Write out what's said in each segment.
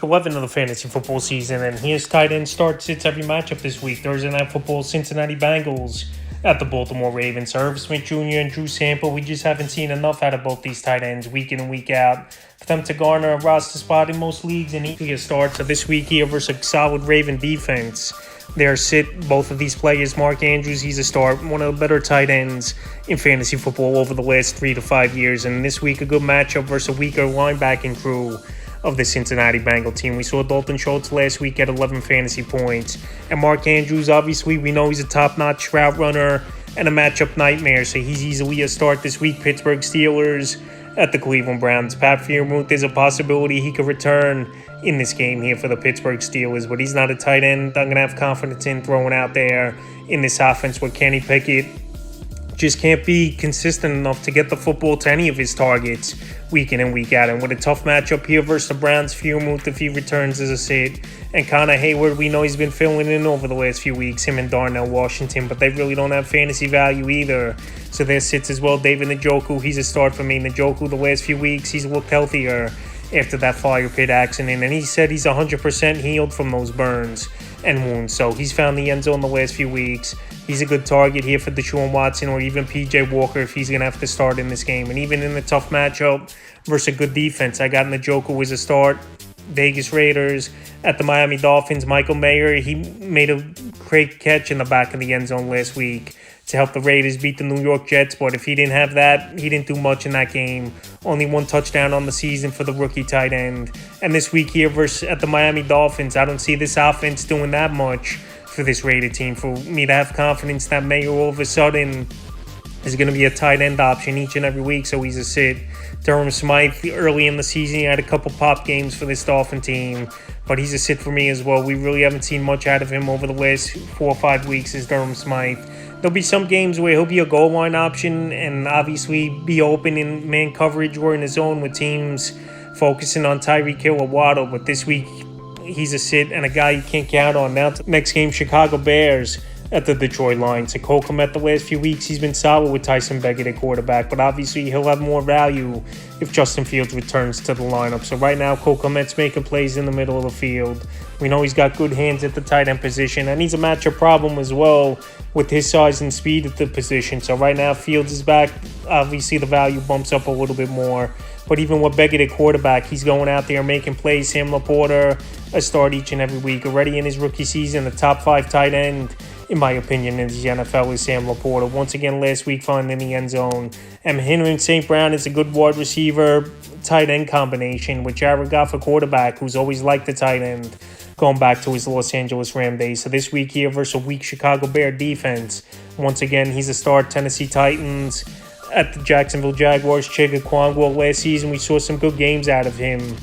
11 of the fantasy football season, and here's tight end start sits every matchup this week. Thursday Night Football, Cincinnati Bengals at the Baltimore Ravens. Irv Smith Jr. and Drew Sample, we just haven't seen enough out of both these tight ends week in and week out for them to garner a roster spot in most leagues and equally a start. So this week here versus a solid Raven defense, there sit both of these players. Mark Andrews, he's a start, one of the better tight ends in fantasy football over the last 3 to 5 years. And this week, a good matchup versus a weaker linebacking crew of the Cincinnati Bengal team. We saw Dalton Schultz last week at 11 fantasy points. And Mark Andrews, obviously, we know he's a top-notch route runner and a matchup nightmare, so he's easily a start this week. Pittsburgh Steelers at the Cleveland Browns. Pat Freiermuth, there's a possibility he could return in this game here for the Pittsburgh Steelers, but he's not a tight end I'm going to have confidence in throwing out there in this offense with Kenny Pickett. Just can't be consistent enough to get the football to any of his targets week in and week out. And with a tough matchup here versus the Browns, Freiermuth, if he returns as a sit, and Connor Hayward, we know he's been filling in over the last few weeks, him and Darnell Washington, but they really don't have fantasy value either. So there sits as well David Njoku, he's a start for me. Njoku, the last few weeks, he's looked healthier after that fire pit accident, and he said he's 100% healed from those burns and wounds. So he's found the end zone the last few weeks. He's a good target here for Deshaun Watson or even P.J. Walker if he's going to have to start in this game. And even in the tough matchup versus a good defense, I got Njoku as a start. Vegas Raiders at the Miami Dolphins. Michael Mayer, he made a great catch in the back of the end zone last week to help the Raiders beat the New York Jets. But if he didn't have that, he didn't do much in that game. Only one touchdown on the season for the rookie tight end. And this week here versus at the Miami Dolphins, I don't see this offense doing that much for this Raider team for me to have confidence that Mayer all of a sudden is going to be a tight end option each and every week, so he's a sit. Durham Smythe, early in the season, he had a couple pop games for this Dolphin team, but he's a sit for me as well. We really haven't seen much out of him over the last 4 or 5 weeks as Durham Smythe. There'll be some games where he'll be a goal line option and obviously be open in man coverage or in his zone with teams focusing on Tyreek Hill or Waddle, but this week he's a sit and a guy you can't count on. Now, next game, Chicago Bears at the Detroit Lions. So Cole Kmet the last few weeks, he's been solid with Tyson Beckett at quarterback, but obviously he'll have more value if Justin Fields returns to the lineup. So right now, Cole Kmet's making plays in the middle of the field. We know he's got good hands at the tight end position, and he's a matchup problem as well with his size and speed at the position. So right now, Fields is back. Obviously, the value bumps up a little bit more. But even with Beckett at quarterback, he's going out there making plays. Sam Laporta, a start each and every week. Already in his rookie season, the top 5 tight end, in my opinion, in the NFL is Sam Laporta. Once again, last week, finding the end zone. And Henry St. Brown is a good wide receiver, tight end combination with Jared Goff, a quarterback who's always liked the tight end, going back to his Los Angeles Ram days. So this week here versus a weak Chicago Bear defense, once again, he's a start. Tennessee Titans at the Jacksonville Jaguars. Chig Okonkwo, last season we saw some good games out of him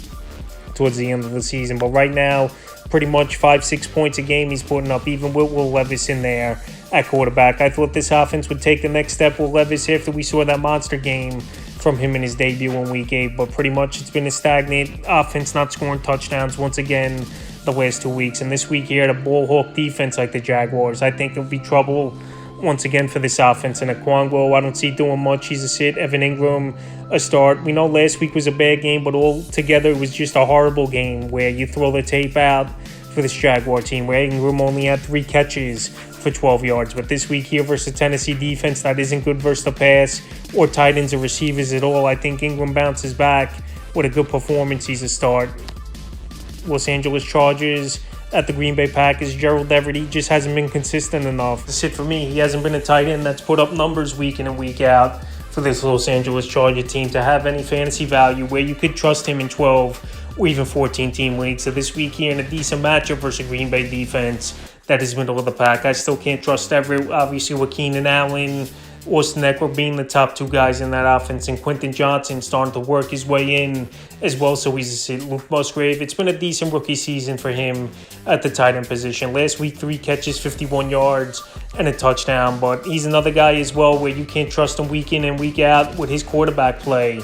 towards the end of the season, but right now pretty much 5-6 points a game he's putting up, even with Will Levis in there at quarterback. I thought this offense would take the next step with Levis after we saw that monster game from him in his debut in week 8, but pretty much it's been a stagnant offense, not scoring touchdowns once again the last 2 weeks. And this week here, the ball hawk defense like the Jaguars, I think there'll be trouble once again for this offense. And Okonkwo, I don't see doing much. He's a sit. Evan Ingram, a start. We know last week was a bad game, but altogether it was just a horrible game where you throw the tape out for this Jaguar team, where Ingram only had 3 catches for 12 yards. But this week here versus the Tennessee defense that isn't good versus the pass or tight ends or receivers at all, I think Ingram bounces back with a good performance. He's a start. Los Angeles Chargers at the Green Bay Packers. Gerald Everett, he just hasn't been consistent enough to sit for me. He hasn't been a tight end that's put up numbers week in and week out for this Los Angeles Charger team to have any fantasy value where you could trust him in 12 or even 14-team leagues. So this week here in a decent matchup versus a Green Bay defense that is middle of the pack, I still can't trust Everett. Obviously with Keenan Allen, Austin Eckler being the top 2 guys in that offense, and Quentin Johnson starting to work his way in as well, so he's a sit. Luke Musgrave, it's been a decent rookie season for him at the tight end position. Last week, 3 catches, 51 yards, and a touchdown, but he's another guy as well where you can't trust him week in and week out with his quarterback play,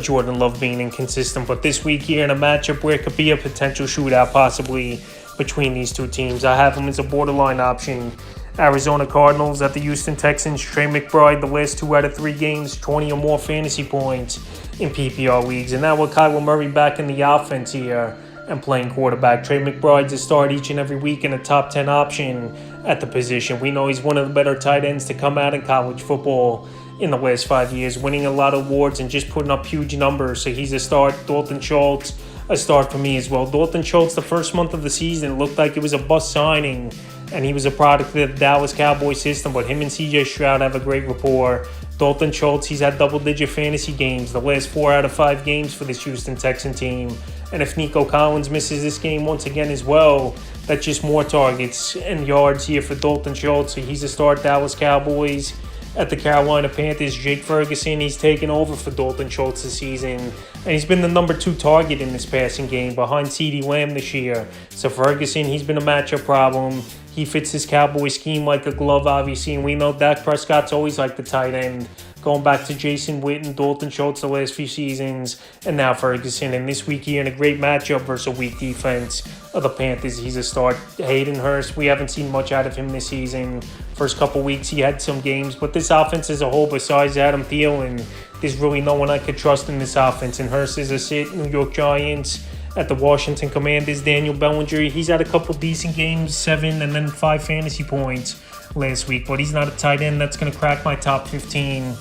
Jordan Love being inconsistent. But this week here in a matchup where it could be a potential shootout possibly between these 2 teams, I have him as a borderline option. Arizona Cardinals at the Houston Texans. Trey McBride, the last 2 out of 3 games, 20 or more fantasy points in PPR leagues. And now with Kyler Murray back in the offense here and playing quarterback. Trey McBride's a start each and every week and a top 10 option at the position. We know he's one of the better tight ends to come out in college football in the last 5 years, winning a lot of awards and just putting up huge numbers. So he's a start. Dalton Schultz, a start for me as well. Dalton Schultz, the first month of the season, looked like it was a bust signing, and he was a product of the Dallas Cowboys system, but him and CJ Stroud have a great rapport. Dalton Schultz, he's had double-digit fantasy games the last 4 out of 5 games for this Houston Texan team. And if Nico Collins misses this game once again as well, that's just more targets and yards here for Dalton Schultz. So he's a start. Dallas Cowboys. At the Carolina Panthers, Jake Ferguson, he's taken over for Dalton Schultz this season, and he's been the number 2 target in this passing game behind CeeDee Lamb this year. So Ferguson, he's been a matchup problem. He fits this Cowboy scheme like a glove, obviously, and we know Dak Prescott's always like the tight end. Going back to Jason Witten, Dalton Schultz the last few seasons, and now Ferguson. And this week here in a great matchup versus a weak defense of the Panthers, he's a start. Hayden Hurst, we haven't seen much out of him this season. First couple weeks he had some games, but this offense as a whole, besides Adam Thielen, there's really no one I could trust in this offense. And Hurst is a sit. New York Giants. At the Washington Commanders, Daniel Bellinger, he's had a couple decent games, 7 and then 5 fantasy points last week, but he's not a tight end that's going to crack my top 15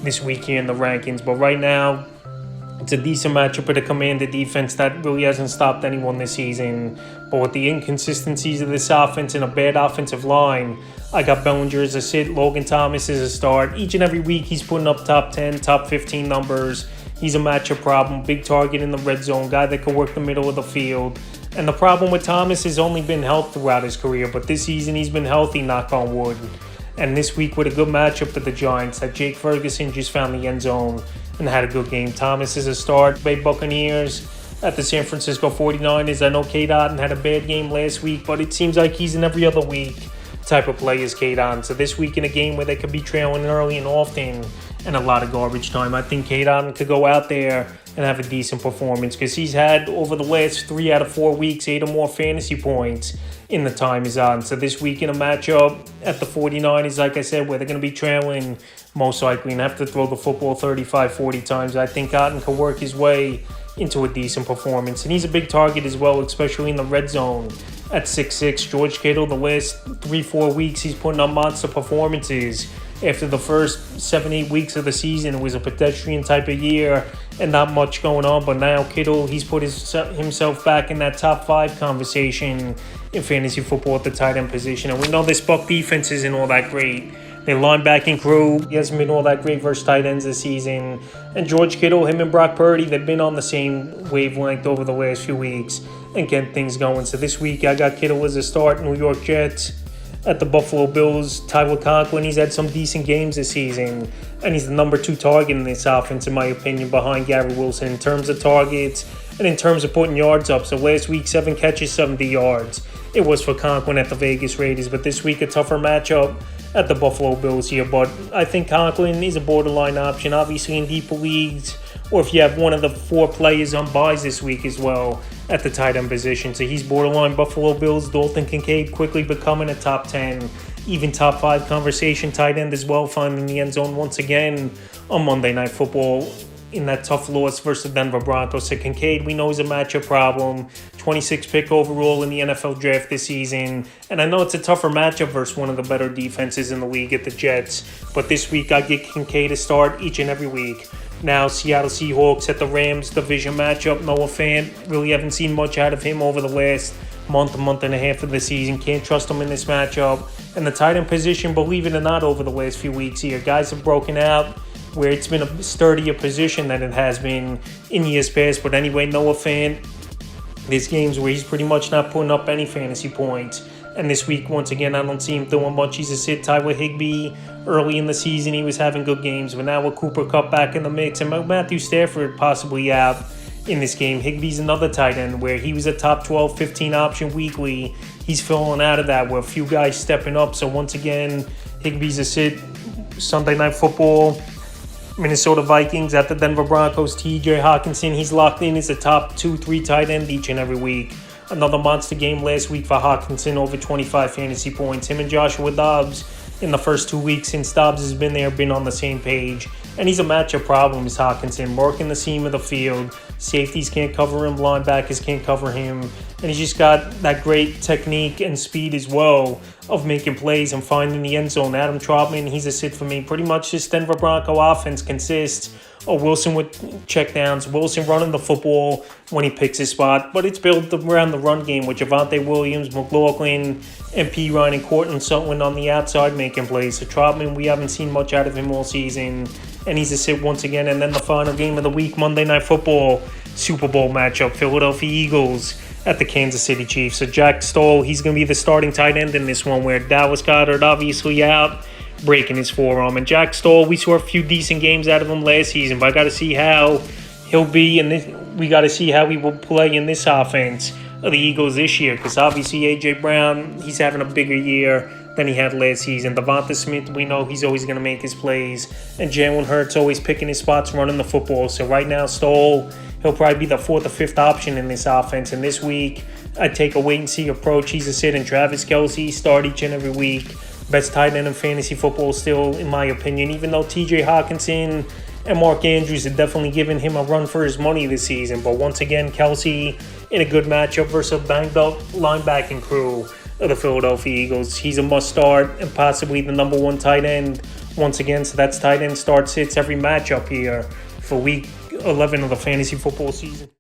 this week here in the rankings. But right now, it's a decent matchup with a Commander defense that really hasn't stopped anyone this season. But with the inconsistencies of this offense and a bad offensive line, I got Bellinger as a sit, Logan Thomas as a start. Each and every week, he's putting up top 10, top 15 numbers. He's a matchup problem, big target in the red zone, guy that can work the middle of the field. And the problem with Thomas has only been health throughout his career, but this season he's been healthy, knock on wood. And this week with a good matchup with the Giants, that Jake Ferguson just found the end zone and had a good game. Thomas is a start. Bay Buccaneers at the San Francisco 49ers. I know Cade Otton had a bad game last week, but it seems like he's an every other week type of play as Cade Otton. So this week in a game where they could be trailing early and often and a lot of garbage time, I think Cade Otton could go out there and have a decent performance because he's had over the last 3 out of 4 weeks 8 or more fantasy points in the time he's on. So this week in a matchup at the 49ers, like I said, where they're going to be trailing most likely and have to throw the football 35-40 times, I think Otton can work his way into a decent performance. And he's a big target as well, especially in the red zone at 6'6". George Kittle, the last 3-4 weeks, he's putting up monster performances. After the first 7-8 weeks of the season, it was a pedestrian type of year and not much going on. But now Kittle, he's put himself back in that top 5 conversation in fantasy football at the tight end position. And we know this Buck defense isn't all that great. Their linebacking crew, he hasn't been all that great versus tight ends this season. And George Kittle, him and Brock Purdy, they've been on the same wavelength over the last few weeks and getting things going. So this week, I got Kittle as a start. New York Jets at the Buffalo Bills. Tyler Conklin, he's had some decent games this season, and he's the number 2 target in this offense, in my opinion, behind Gary Wilson in terms of targets and in terms of putting yards up. So last week, 7 catches, 70 yards. It was for Conklin at the Vegas Raiders, but this week, a tougher matchup at the Buffalo Bills here. But I think Conklin is a borderline option, obviously in deeper leagues, or if you have one of the 4 players on buys this week as well at the tight end position. So he's borderline Buffalo Bills. Dalton Kincaid quickly becoming a top 10, even top 5 conversation tight end as well, finding the end zone once again on Monday Night Football in that tough loss versus the Denver Broncos. So Kincaid, we know, is a matchup problem. 26th pick overall in the NFL draft this season. And I know it's a tougher matchup versus one of the better defenses in the league at the Jets. But this week, I get Kincaid to start each and every week. Now, Seattle Seahawks at the Rams division matchup. Noah Fant, really haven't seen much out of him over the last month and a half of the season. Can't trust him in this matchup. And the tight end position, believe it or not, over the last few weeks here, guys have broken out where it's been a sturdier position than it has been in years past. But anyway, Noah Fant, there's games where he's pretty much not putting up any fantasy points. And this week, once again, I don't see him doing much. He's a sit. Tyler Higbee, early in the season, he was having good games. But now with Cooper Kupp back in the mix and Matthew Stafford possibly out in this game, Higbee's another tight end where he was a top 12, 15 option weekly. He's falling out of that with a few guys stepping up. So once again, Higbee's a sit. Sunday Night Football, Minnesota Vikings at the Denver Broncos. TJ Hawkinson, he's locked in as a top 2-3 tight end each and every week. Another monster game last week for Hawkinson, over 25 fantasy points. Him and Joshua Dobbs in the first 2 weeks since Dobbs has been there, been on the same page. And he's a matchup problem, is Hawkinson, working the seam of the field. Safeties can't cover him, linebackers can't cover him. And he's just got that great technique and speed as well of making plays and finding the end zone. Adam Trautman, he's a sit for me. Pretty much this Denver Bronco offense consists of Wilson with checkdowns, Wilson running the football when he picks his spot, but it's built around the run game with Javonte Williams, McLaughlin, and Perine and Courtland Sutton on the outside making plays. So Trautman, we haven't seen much out of him all season, and he's a sit once again. And then the final game of the week, Monday Night Football, Super Bowl matchup, Philadelphia Eagles at the Kansas City Chiefs. So Jack Stoll, he's going to be the starting tight end in this one, where Dallas Goedert obviously out, breaking his forearm. And Jack Stoll, we saw a few decent games out of him last season, but I got to see how he'll be in this. We got to see how he will play in this offense of the Eagles this year, because obviously A.J. Brown, he's having a bigger year than he had last season. Devonta Smith, we know he's always going to make his plays, and Jalen Hurts always picking his spots, running the football. So right now, Stoll, he'll probably be the fourth or fifth option in this offense. And this week, I'd take a wait-and-see approach. He's a sit, and Travis Kelce start each and every week. Best tight end in fantasy football still, in my opinion, even though T.J. Hawkinson and Mark Andrews have definitely given him a run for his money this season. But once again, Kelce in a good matchup versus a banged-up linebacking crew of the Philadelphia Eagles. He's a must-start and possibly the number one tight end once again. So that's tight end start sits every matchup here for week 11 of the fantasy football season.